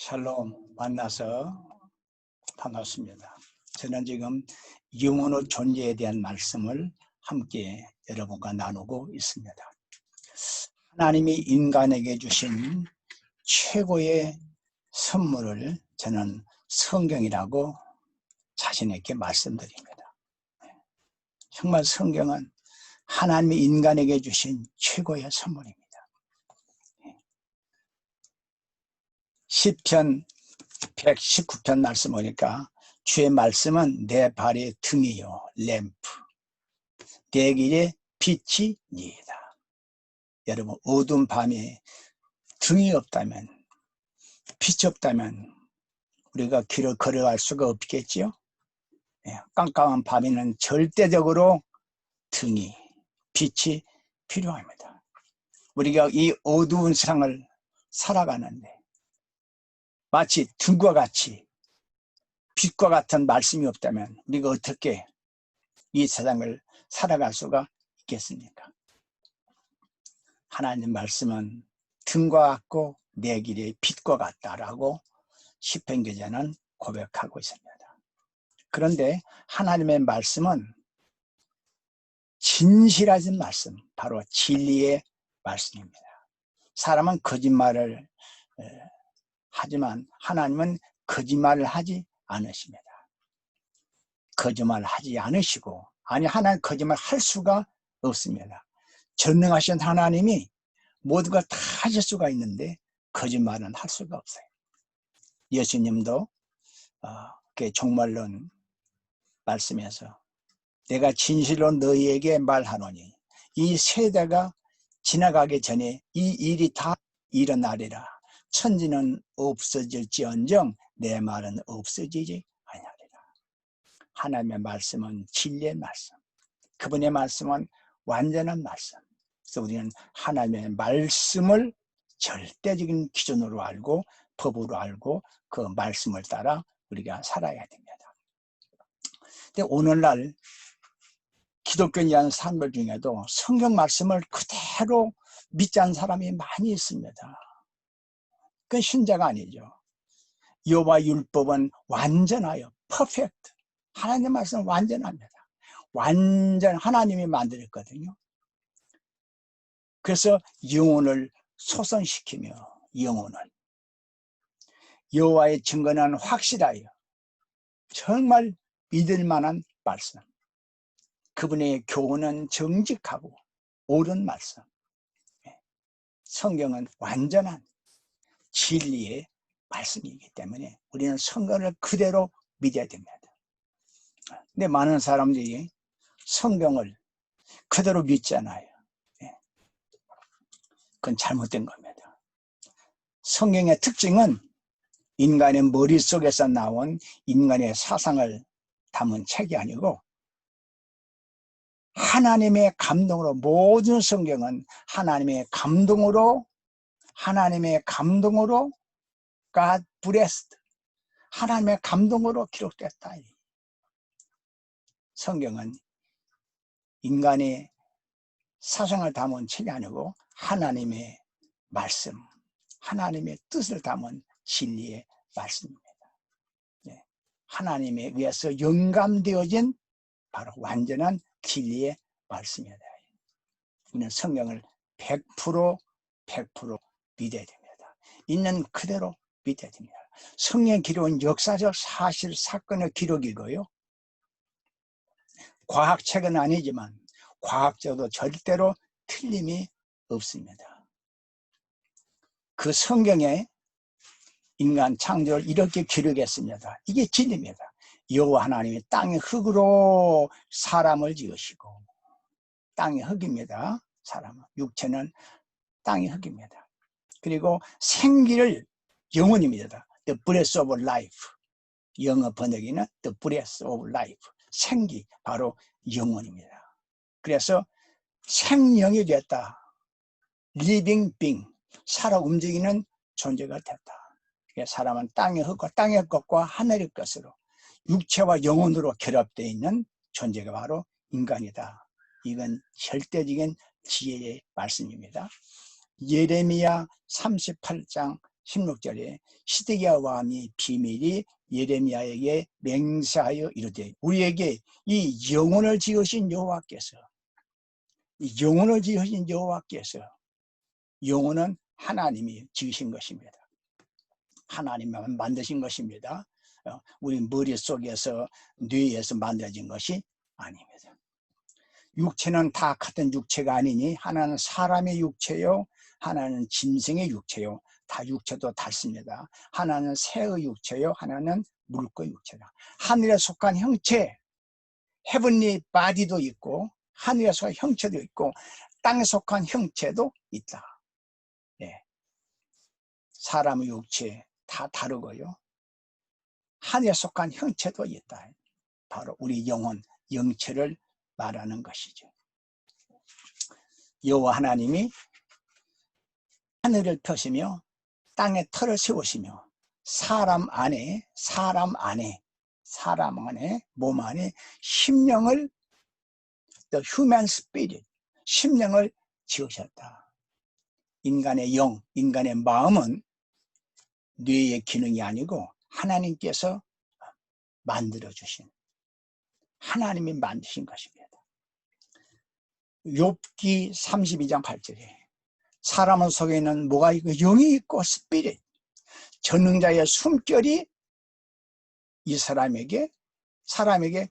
샬롬, 만나서 반갑습니다. 저는 지금 영혼의 존재에 대한 말씀을 함께 여러분과 나누고 있습니다. 하나님이 인간에게 주신 최고의 선물을 저는 성경이라고 자신 있게 말씀드립니다. 정말 성경은 하나님이 인간에게 주신 최고의 선물입니다. 시편 119편 말씀 보니까 주의 말씀은 내 발의 등이요 램프, 내 길의 빛이 니이다. 여러분, 어두운 밤에 등이 없다면, 빛이 없다면 우리가 길을 걸어갈 수가 없겠지요. 깜깜한 밤에는 절대적으로 등이, 빛이 필요합니다. 우리가 이 어두운 세상을 살아가는데 마치 등과 같이 빛과 같은 말씀이 없다면 우리가 어떻게 이 세상을 살아갈 수가 있겠습니까? 하나님 말씀은 등과 같고 내 길의 빛과 같다라고 시편 기자는 고백하고 있습니다. 그런데 하나님의 말씀은 진실하신 말씀, 바로 진리의 말씀입니다. 사람은 거짓말을 하지만 하나님은 거짓말을 하지 않으십니다. 거짓말을 하지 않으시고, 아니 하나님 거짓말 할 수가 없습니다. 전능하신 하나님이 모두가 다 하실 수가 있는데 거짓말은 할 수가 없어요. 예수님도 종말론 말씀에서 내가 진실로 너희에게 말하노니 이 세대가 지나가기 전에 이 일이 다 일어나리라. 천지는 없어질지언정 내 말은 없어지지 아니하리라. 하나님의 말씀은 진리의 말씀, 그분의 말씀은 완전한 말씀. 그래서 우리는 하나님의 말씀을 절대적인 기준으로 알고 법으로 알고 그 말씀을 따라 우리가 살아야 됩니다. 근데 오늘날 기독교인이라는 사람들 중에도 성경 말씀을 그대로 믿지 않는 사람이 많이 있습니다. 그건 신자가 아니죠. 여호와 율법은 완전하여 퍼펙트. 하나님의 말씀은 완전합니다. 완전 하나님이 만들었거든요. 그래서 영혼을 소성시키며 영혼을 여호와의 증거는 확실하여 정말 믿을 만한 말씀, 그분의 교훈은 정직하고 옳은 말씀. 성경은 완전한 진리의 말씀이기 때문에 우리는 성경을 그대로 믿어야 됩니다. 근데 많은 사람들이 성경을 그대로 믿잖아요. 그건 잘못된 겁니다. 성경의 특징은 인간의 머릿속에서 나온 인간의 사상을 담은 책이 아니고 하나님의 감동으로, 모든 성경은 하나님의 감동으로 God blessed, 하나님의 감동으로 기록됐다. 성경은 인간의 사상을 담은 책이 아니고 하나님의 말씀, 하나님의 뜻을 담은 진리의 말씀입니다. 하나님에 의해서 영감되어진 바로 완전한 진리의 말씀입니다. 우리는 성경을 100% 믿어야 됩니다. 있는 그대로 믿어야 됩니다. 성경 기록은 역사적 사실 사건의 기록이고요, 과학책은 아니지만 과학적으로 절대로 틀림이 없습니다. 그 성경에 인간 창조를 이렇게 기록했습니다. 이게 진리입니다. 여호와 하나님이 땅의 흙으로 사람을 지으시고, 땅의 흙입니다. 사람은, 육체는 땅의 흙입니다. 그리고 생기를, 영혼입니다. The breath of life. 영어 번역에는 The breath of life. 생기, 바로 영혼입니다. 그래서 생명이 됐다. Living being, 살아 움직이는 존재가 됐다. 사람은 땅의 흙과 땅의 것과 하늘의 것으로 육체와 영혼으로 결합되어 있는 존재가 바로 인간이다. 이건 절대적인 지혜의 말씀입니다. 예레미야 38장 16절에 시드기야 왕이 비밀이 예레미야에게 맹세하여 이르되 우리에게 이 영혼을 지으신 여호와께서 영혼은 하나님이 지으신 것입니다. 하나님만 만드신 것입니다. 우리 머릿속에서 뇌에서 만들어진 것이 아닙니다. 육체는 다 같은 육체가 아니니 하나는 사람의 육체요, 하나는 짐승의 육체요. 다 육체도 다릅니다. 하나는 새의 육체요, 하나는 물고의 육체다. 하늘에 속한 형체, 헤븐리 바디도 있고 하늘에 속한 형체도 있고 땅에 속한 형체도 있다. 예. 사람의 육체 다 다르고요. 하늘에 속한 형체도 있다. 바로 우리 영혼, 영체를 말하는 것이죠. 여호와 하나님이 하늘을 펴시며 땅에 터를 세우시며 사람 안에 몸 안에 심령을 the human spirit, 심령을 지으셨다. 인간의 영, 인간의 마음은 뇌의 기능이 아니고 하나님께서 만들어주신, 하나님이 만드신 것입니다. 욥기 32장 8절에 사람 속에는 뭐가 있고 영이 있고 스피릿, 전능자의 숨결이 이 사람에게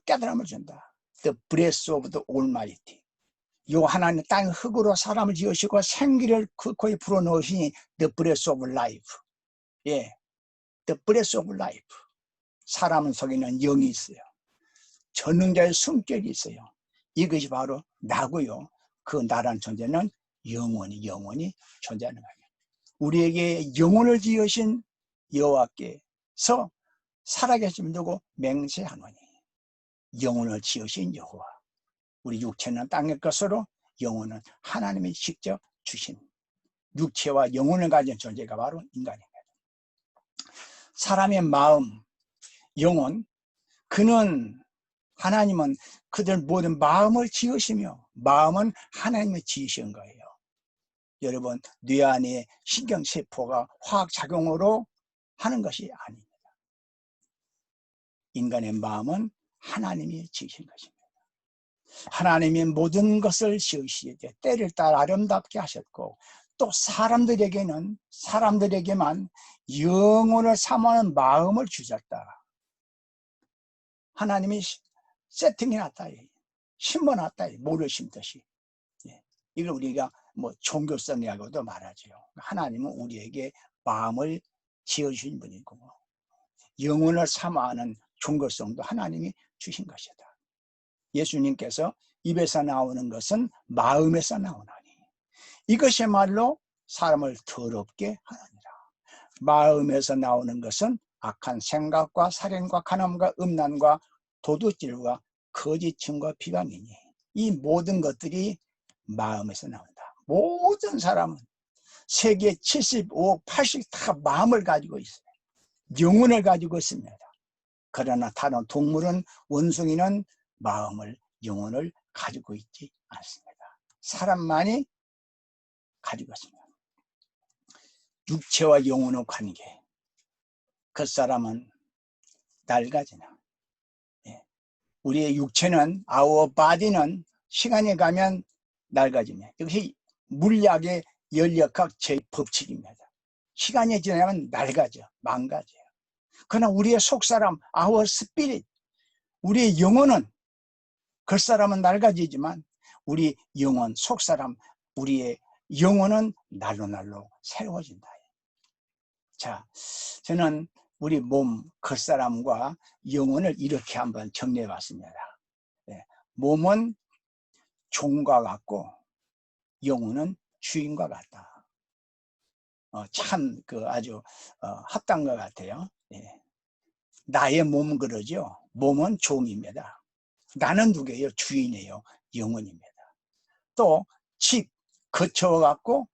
깨달음을 준다. The breath of the Almighty. 요 하나님 땅 흙으로 사람을 지으시고 생기를 그 코에 불어넣으시니 The breath of life. 예, The breath of life. 사람 속에는 영이 있어요. 전능자의 숨결이 있어요. 이것이 바로 나고요. 그 나란 존재는 영원히 존재하는 거예요. 우리에게 영혼을 지으신 여호와께서 살아계신 누구 맹세하노니 영혼을 지으신 여호와. 우리 육체는 땅의 것으로 영혼은 하나님이 직접 주신 육체와 영혼을 가진 존재가 바로 인간입니다. 사람의 마음, 영혼, 하나님은 그들 모든 마음을 지으시며 마음은 하나님이 지으신 거예요. 여러분, 뇌 안에 신경세포가 화학작용으로 하는 것이 아닙니다. 인간의 마음은 하나님이 지으신 것입니다. 하나님이 모든 것을 지으시되 때를 따라 아름답게 하셨고 또 사람들에게만 영혼을 사모하는 마음을 주셨다. 하나님이 세팅해놨다. 심어놨다. 모를 심듯이. 이걸 우리가 종교성이라고도 말하죠. 하나님은 우리에게 마음을 지어주신 분이고 영혼을 사모하는 종교성도 하나님이 주신 것이다. 예수님께서 입에서 나오는 것은 마음에서 나오나니 이것이야말로 사람을 더럽게 하느니라. 마음에서 나오는 것은 악한 생각과 살인과 간음과 음란과 도둑질과 거짓 증거 비방이니 이 모든 것들이 마음에서 나온다. 모든 사람은 세계 75억 80억 다 마음을 가지고 있어요. 영혼을 가지고 있습니다. 그러나 다른 동물은 원숭이는 마음을 영혼을 가지고 있지 않습니다. 사람만이 가지고 있습니다. 육체와 영혼의 관계. 그 사람은 낡아지나. 우리의 육체는 our body는 시간이 가면 낡아지며 이것이 물리학의 연력학 제 법칙입니다. 시간이 지나면 낡아져, 망가져요. 그러나 우리의 속사람, our spirit, 우리의 영혼은 그 사람은 낡아지지만 우리 영혼, 속사람, 우리의 영혼은 날로 새로워진다. 자, 저는 우리 몸, 겉사람과 영혼을 이렇게 한번 정리해 봤습니다. 몸은 종과 같고 영혼은 주인과 같다. 참 아주 합당한 것 같아요. 나의 몸은 그러죠. 몸은 종입니다. 나는 누구예요? 주인이에요. 영혼입니다. 또 집, 거처와 같고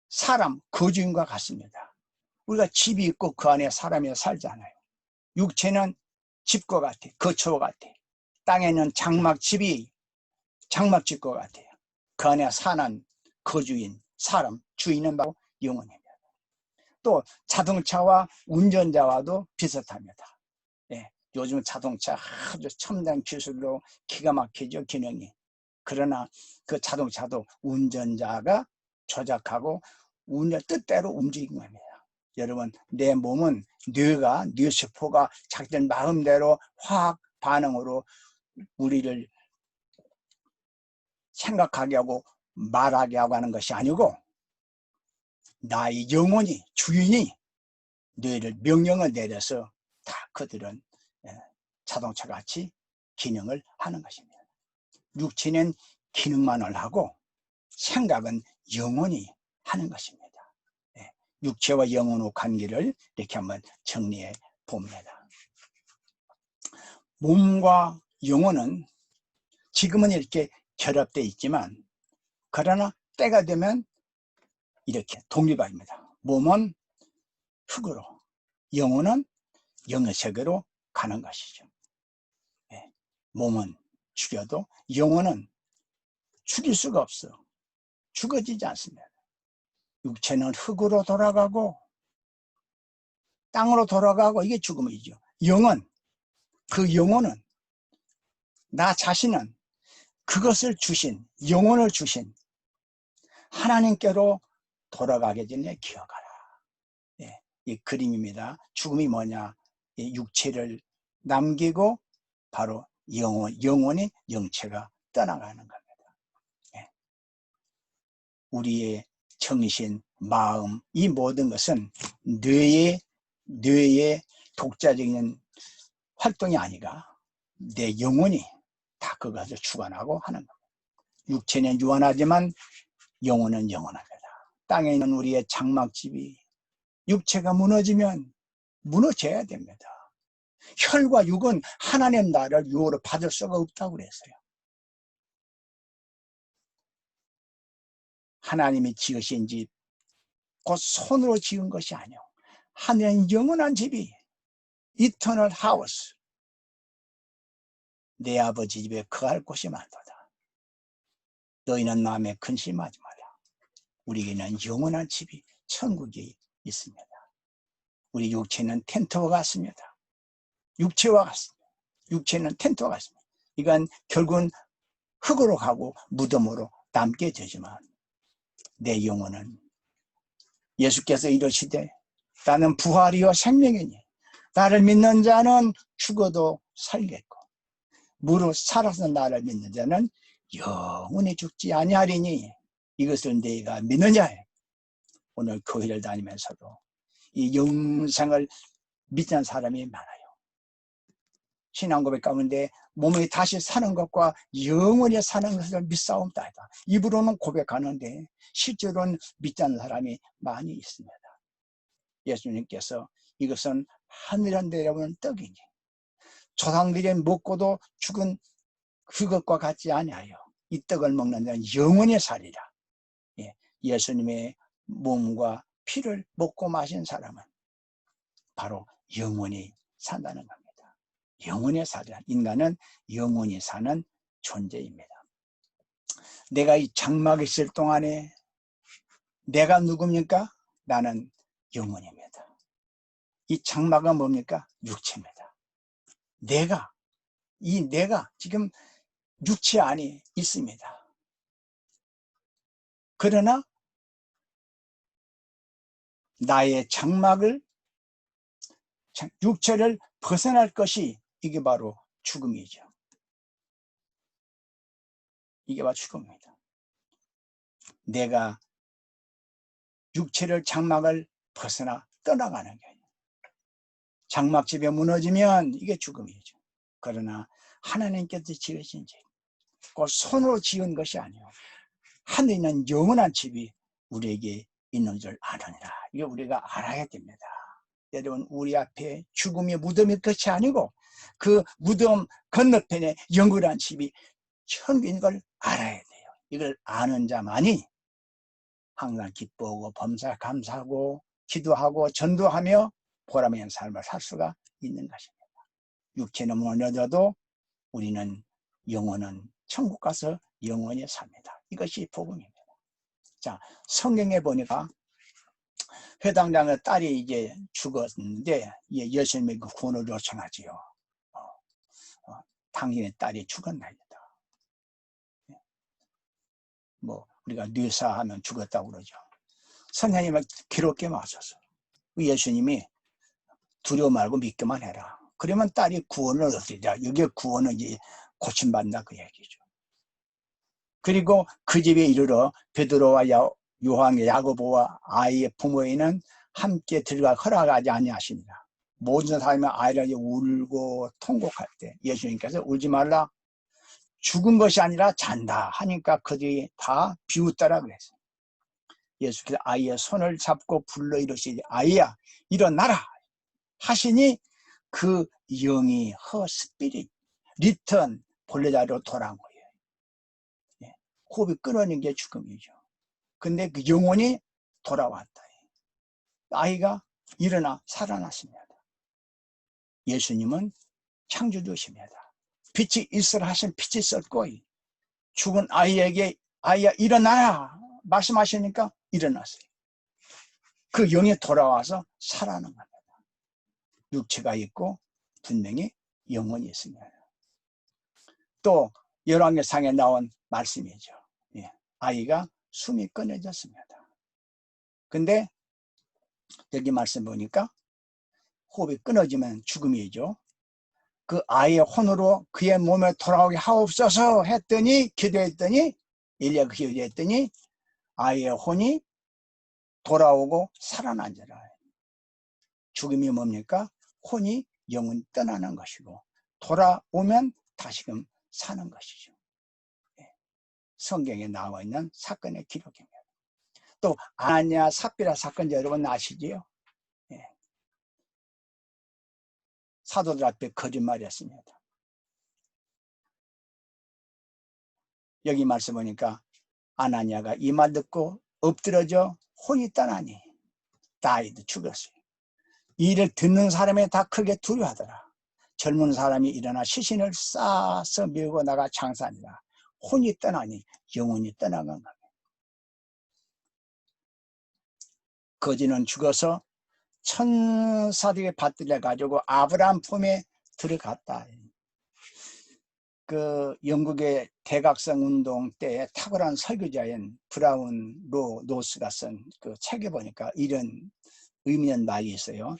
사람, 거주인과 같습니다. 우리가 집이 있고 그 안에 사람이 살잖아요. 육체는 집과 같아, 거처와 같아. 땅에는 장막집과 같아요. 그 안에 사는 거주인, 사람, 주인은 바로 영혼입니다. 또 자동차와 운전자와도 비슷합니다. 예, 요즘 자동차 아주 첨단 기술로 기가 막히죠, 기능이. 그러나 그 자동차도 운전자가 조작하고 운전 뜻대로 움직이는 겁니다. 여러분, 내 몸은 뇌 세포가 자기들 마음대로 화학 반응으로 우리를 생각하게 하고 말하게 하고 하는 것이 아니고, 나의 영혼이, 주인이 뇌를 명령을 내려서 다 그들은 자동차 같이 기능을 하는 것입니다. 육체는 기능만을 하고 생각은 영혼이 하는 것입니다. 육체와 영혼의 관계를 이렇게 한번 정리해 봅니다. 몸과 영혼은 지금은 이렇게 결합되어 있지만, 그러나 때가 되면 이렇게 독립합니다. 몸은 흙으로, 영혼은 영의 세계로 가는 것이죠. 몸은 죽여도 영혼은 죽일 수가 없어. 죽어지지 않습니다. 육체는 흙으로 돌아가고 땅으로 돌아가고, 이게 죽음이죠. 그 영혼은, 나 자신은 그것을 주신, 영혼을 주신 하나님께로 돌아가게 되네 기억하라. 이 그림입니다. 죽음이 뭐냐? 이 육체를 남기고 바로 영혼이 영체가 떠나가는 겁니다. 우리의 정신, 마음, 이 모든 것은 뇌의 독자적인 활동이 아니라 내 영혼이 다 그것을 주관하고 하는 겁니다. 육체는 유한하지만 영혼은 영원합니다. 땅에 있는 우리의 장막집이 육체가 무너지면 무너져야 됩니다. 혈과 육은 하나님 나라를 유혹으로 받을 수가 없다고 그랬어요. 하나님이 지으신 집, 곧 손으로 지은 것이 아니오. 하나님 영원한 집이, 이터널 하우스, 내 아버지 집에 거할 곳이 많도다. 너희는 마음에 근심하지 마라. 우리에게는 영원한 집이, 천국이 있습니다. 우리 육체는 텐트와 같습니다. 육체와 같습니다. 육체는 텐트와 같습니다. 이건 결국은 흙으로 가고 무덤으로 남게 되지만, 내 영혼은 예수께서 이르시되 나는 부활이요 생명이니 나를 믿는 자는 죽어도 살겠고 무릇 살아서 나를 믿는 자는 영원히 죽지 아니하리니 이것을 네가 믿느냐. 오늘 교회를 다니면서도 이 영생을 믿는 사람이 많아요. 신앙 고백 가운데 몸이 다시 사는 것과 영원히 사는 것을 믿사옵나이다. 입으로는 고백하는데 실제로는 믿지 않는 사람이 많이 있습니다. 예수님께서 이것은 하늘에 내려오는 떡이니 조상들이 먹고도 죽은 그것과 같지 아니하여 이 떡을 먹는 자는 영원히 살리라. 예수님의 몸과 피를 먹고 마신 사람은 바로 영원히 산다는 겁니다. 영원히 살리라. 인간은 영원히 사는 존재입니다. 내가 이 장막에 있을 동안에 내가 누굽니까? 나는 영혼입니다. 이 장막은 뭡니까? 육체입니다. 내가 지금 육체 안에 있습니다. 그러나 나의 장막을, 육체를 벗어날 것이 이게 바로 죽음이죠. 이게 바로 죽음입니다. 내가 육체를, 장막을 벗어나 떠나가는 거예요. 장막집에 무너지면 이게 죽음이죠. 그러나 하나님께서 지으신 집, 그 손으로 지은 것이 아니요 하늘에 있는 영원한 집이 우리에게 있는 줄 아느니라. 이거 우리가 알아야 됩니다. 여러분, 우리 앞에 죽음의 무덤일 것이 아니고 그 무덤 건너편에 영원한 집이 천국인 걸 알아야 돼요. 이걸 아는 자만이 항상 기뻐하고 범사 감사하고 기도하고 전도하며 보람 있는 삶을 살 수가 있는 것입니다. 육체는 무너져도 우리는 영혼은 천국 가서 영원히 삽니다. 이것이 복음입니다. 자, 성경에 보니까 회당장의 딸이 이제 죽었는데 예수님이 그 구원을 요청하지요. 당신의 딸이 죽었나이다. 뭐 우리가 뇌사하면 죽었다고 그러죠. 선생님은 괴롭게 마셔서 예수님이 두려워 말고 믿기만 해라. 그러면 딸이 구원을 얻으리라. 여기에 구원은 이제 고침받는다 그 얘기죠. 그리고 그 집에 이르러 베드로와 요한, 야고보와 아이의 부모에는 함께 들어가 허락하지 아니하시니라. 모든 사람이 아이를 울고 통곡할 때 예수님께서 울지 말라, 죽은 것이 아니라 잔다 하니까 그들이 다 비웃더라 그랬어요. 예수께서 아이의 손을 잡고 불러 이르시되 아이야 일어나라 하시니 그 영이 her spirit return 본래 자리로 돌아온 거예요. 호흡이 끊어진 게 죽음이죠. 근데 그 영혼이 돌아왔다. 아이가 일어나 살아났습니다. 예수님은 창조주십니다. 빛이 있으라 하신 빛이 있었고 죽은 아이에게 아이야 일어나라 말씀하시니까 일어났어요. 그 영이 돌아와서 살아나는 겁니다. 육체가 있고 분명히 영혼이 있습니다. 또 열왕기상에 나온 말씀이죠. 아이가 숨이 끊어졌습니다. 근데 여기 말씀 보니까 호흡이 끊어지면 죽음이죠. 그 아이의 혼으로 그의 몸에 돌아오게 하옵소서 했더니 기도했더니 엘리야가 기도했더니 아이의 혼이 돌아오고 살아난지라. 죽음이 뭡니까? 혼이 영은 떠나는 것이고 돌아오면 다시금 사는 것이죠. 성경에 나와 있는 사건의 기록입니다. 또 아냐 삽비라 사건 여러분 아시지요? 사도들 앞에 거짓말이었습니다. 여기 말씀 보니까 아나니아가 이 말 듣고 엎드러져 혼이 떠나니 다이드 죽었어요. 이 일을 듣는 사람이 다 크게 두려워하더라. 젊은 사람이 일어나 시신을 싸서 밀고 나가 장사하니라. 혼이 떠나니 영혼이 떠나간 겁니다. 거지는 죽어서 천사들에게 받들려 가지고 아브라함 품에 들어갔다. 그 영국의 대각성 운동 때 탁월한 설교자인 브라운 노스가 쓴 그 책에 보니까 이런 의미 있는 말이 있어요.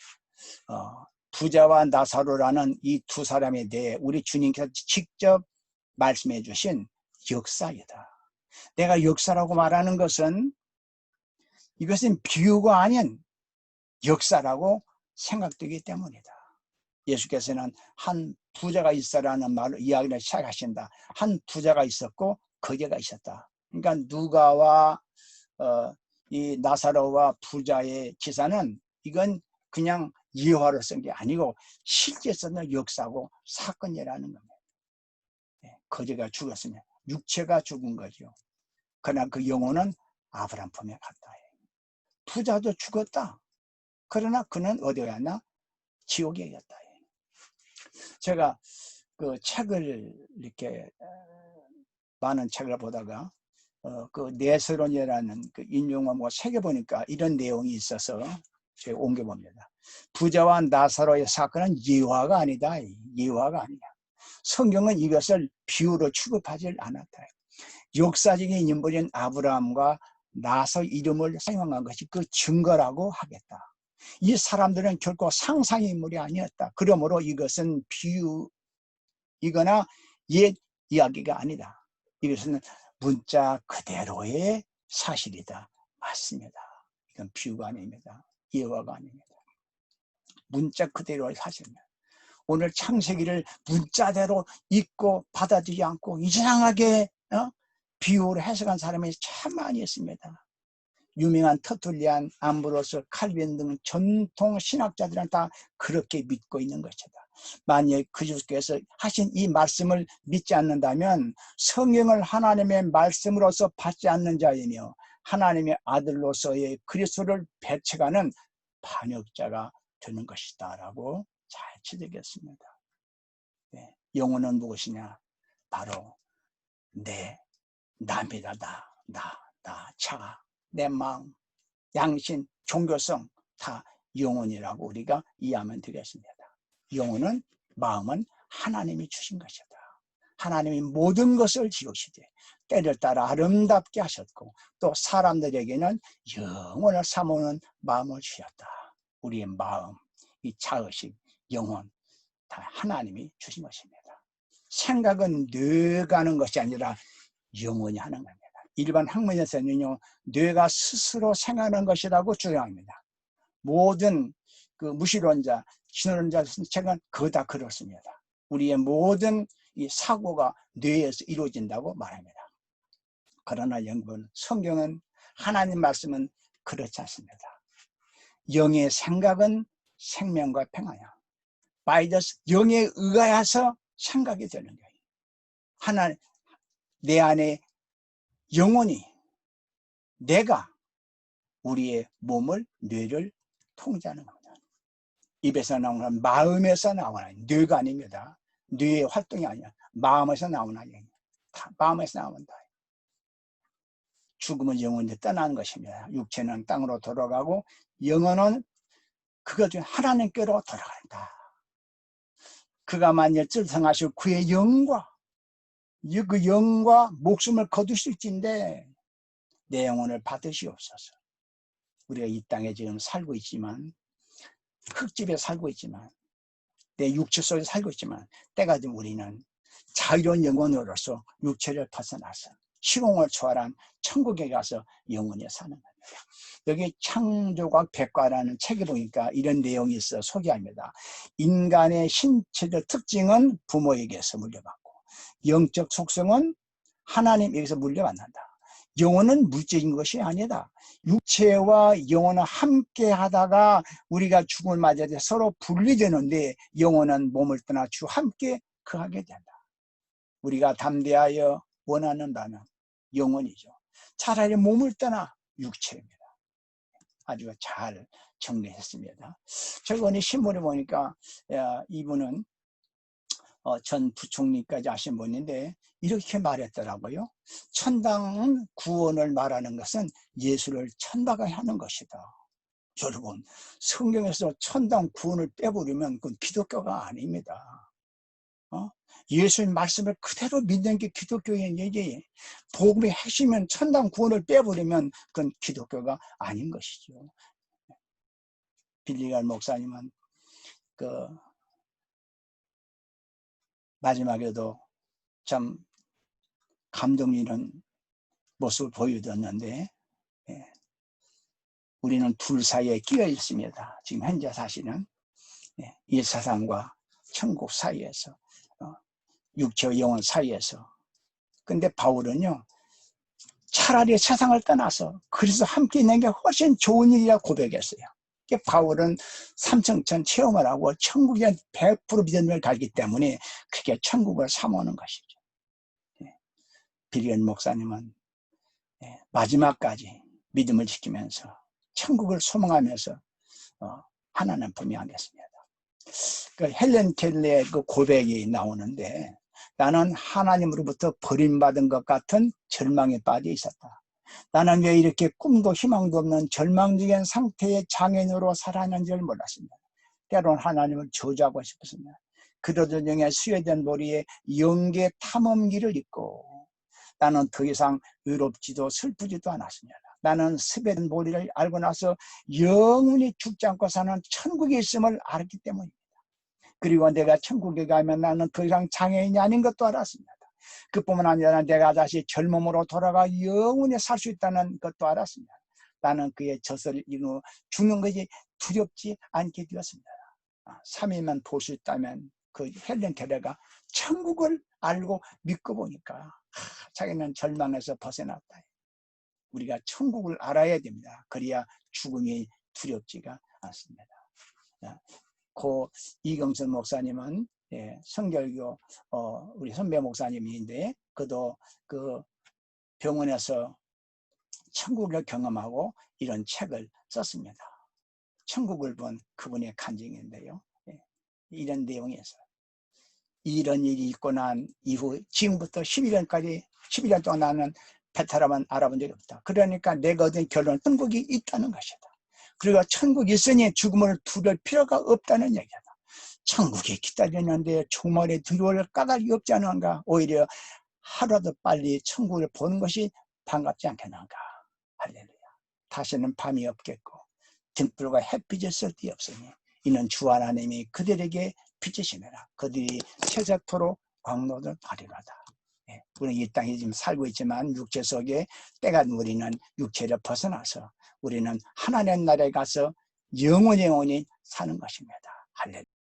부자와 나사로라는 이 두 사람에 대해 우리 주님께서 직접 말씀해 주신 역사이다. 내가 역사라고 말하는 것은 이것은 비유가 아닌 역사라고 생각되기 때문이다. 예수께서는 한 부자가 있어라는 말로 이야기를 시작하신다. 한 부자가 있었고 거지가 있었다. 그러니까 누가와 이 나사로와 부자의 기사는 이건 그냥 예화로 쓴 게 아니고 실제 있었던 역사고 사건이라는 겁니다. 거지가 죽었으면 육체가 죽은 거죠. 그러나 그 영혼은 아브라함 품에 갔다. 부자도 죽었다. 그러나 그는 어디 갔나? 지옥에 갔다. 제가 그 책을 이렇게 많은 책을 보다가 그 네스론이라는 그 인용어 뭐 책에 보니까 이런 내용이 있어서 제가 옮겨봅니다. 부자와 나사로의 사건은 예화가 아니다. 예화가 아니야. 성경은 이것을 비유로 취급하지 않았다. 역사적인 인물인 아브라함과 나서 이름을 사용한 것이 그 증거라고 하겠다. 이 사람들은 결코 상상의 인물이 아니었다. 그러므로 이것은 비유이거나 옛 이야기가 아니다. 이것은 문자 그대로의 사실이다. 맞습니다. 이건 비유가 아닙니다. 예화가 아닙니다. 문자 그대로의 사실입니다. 오늘 창세기를 문자대로 읽고 받아들이지 않고 이상하게 비유로 해석한 사람이 참 많이 있습니다. 유명한 터툴리안, 암브로스, 칼빈 등 전통 신학자들은 다 그렇게 믿고 있는 것이다. 만약 그리스도께서 하신 이 말씀을 믿지 않는다면 성경을 하나님의 말씀으로서 받지 않는 자이며 하나님의 아들로서의 그리스도를 배척하는 반역자가 되는 것이다 라고 잘 지적했습니다. 영혼은 무엇이냐? 바로 납니다. 나, 차가, 내 마음, 양심, 종교성 다 영혼이라고 우리가 이해하면 되겠습니다. 영혼은, 마음은 하나님이 주신 것이다. 하나님이 모든 것을 지으시되 때를 따라 아름답게 하셨고 또 사람들에게는 영혼을 삼으는 마음을 주셨다. 우리의 마음, 이 자의식, 영혼 다 하나님이 주신 것입니다. 생각은 뇌가 하는 것이 아니라 영혼이 하는 겁니다. 일반 학문에서는요, 뇌가 스스로 생각하는 것이라고 주장합니다. 모든 그 무신론자, 신론자 책은 그거 다 그렇습니다. 우리의 모든 이 사고가 뇌에서 이루어진다고 말합니다. 그러나 여러분, 성경은, 하나님 말씀은 그렇지 않습니다. 영의 생각은 생명과 평화야. 바이더스, 영에 의하여서 생각이 되는 거예요. 하나, 내 안에 영혼이, 내가 우리의 몸을, 뇌를 통제하는 겁니다. 입에서 나오는, 마음에서 나오는, 뇌가 아닙니다. 뇌의 활동이 아니야. 마음에서 나오는 얘기예요. 마음에서 나온다. 죽으면 영혼이 떠나는 것입니다. 육체는 땅으로 돌아가고 영혼은 그것 중에 하나님께로 돌아간다. 그가 만일 질성하시고 그의 영과, 그 영과 목숨을 거두실진데 내 영혼을 받으시옵소서. 우리가 이 땅에 지금 살고 있지만, 흙집에 살고 있지만, 내 육체 속에 살고 있지만, 때가 되면 우리는 자유로운 영혼으로서 육체를 벗어나서 시공을 초월한 천국에 가서 영원히 사는 겁니다. 여기 창조각 백과라는 책에 보니까 이런 내용이 있어 소개합니다. 인간의 신체적 특징은 부모에게서 물려받고 영적 속성은 하나님에게서 물려받는다. 영혼은 물질인 것이 아니다. 육체와 영혼은 함께 하다가 우리가 죽음을 맞이할 때 서로 분리되는데 영혼은 몸을 떠나 주 함께 거하게 된다. 우리가 담대하여 원하는 바는 영혼이죠. 차라리 몸을 떠나 육체입니다. 아주 잘 정리했습니다. 최근에 신문에 보니까 이분은 전 부총리까지 하신 분인데 이렇게 말했더라고요. 천당 구원을 말하는 것은 예수를 천당하게 하는 것이다. 여러분, 성경에서 천당 구원을 빼버리면 그건 기독교가 아닙니다. 예수님 말씀을 그대로 믿는 게 기독교의 얘기예요. 복음의 핵심은 천당 구원을 빼버리면 그건 기독교가 아닌 것이죠. 빌리갈 목사님은 그 마지막에도 참 감동 있는 모습을 보여줬는데, 우리는 둘 사이에 끼어 있습니다. 지금 현재 사실은 이 세상과 천국 사이에서, 육체와 영혼 사이에서. 근데 바울은요, 차라리 세상을 떠나서 그리스도 함께 있는 게 훨씬 좋은 일이라 고백했어요. 바울은 삼층천 체험을 하고 천국에 100% 믿음을 가기 때문에 그게 천국을 삼오는 것이죠. 빌리언 목사님은 마지막까지 믿음을 지키면서 천국을 소망하면서 하나는 분명하겠습니다. 그 헬렌 켈러의 그 고백이 나오는데, 나는 하나님으로부터 버림받은 것 같은 절망에 빠져 있었다. 나는 왜 이렇게 꿈도 희망도 없는 절망적인 상태의 장애인으로 살아있는지를 몰랐습니다. 때로는 하나님을 저주하고 싶었습니다. 그러던 중에 스웨덴 머리에 영계 탐험기를 입고 나는 더 이상 외롭지도 슬프지도 않았습니다. 나는 스웨덴 머리를 알고 나서 영원히 죽지 않고 사는 천국에 있음을 알았기 때문입니다. 그리고 내가 천국에 가면 나는 더 이상 장애인이 아닌 것도 알았습니다. 그뿐만 아니라 내가 다시 젊음으로 돌아가 영원히 살 수 있다는 것도 알았습니다. 나는 그의 젖을 이루어 죽는 것이 두렵지 않게 되었습니다. 3일만 볼 수 있다면 그 헬렌 켈러가 천국을 알고 믿고 보니까 자기는 절망에서 벗어났다. 우리가 천국을 알아야 됩니다. 그래야 죽음이 두렵지가 않습니다. 고 이경선 목사님은 성결교 우리 선배 목사님인데, 그도 그 병원에서 천국을 경험하고 이런 책을 썼습니다. 천국을 본 그분의 간증인데요. 이런 내용이 있어요. 이런 일이 있고 난 이후 지금부터 11년 동안 나는 베테랑은 알아본 적이 없다. 그러니까 내가 얻은 결론은 천국이 있다는 것이다. 그리고 천국이 있으니 죽음을 두려울 필요가 없다는 얘기다. 천국에 기다리는데 주말에 두려울 까닭이 없지 않은가. 오히려 하루라도 빨리 천국을 보는 것이 반갑지 않겠는가. 할렐루야. 다시는 밤이 없겠고 등불과 햇빛이 쓸데없으니 이는 주 하나님이 그들에게 빛이시매라. 그들이 세세토록 광로를 가리라다. 우리는 이 땅에 지금 살고 있지만 육체 속에 때가 우리는 육체를 벗어나서 우리는 하나님 나라에 가서 영원히 사는 것입니다. 할렐루야.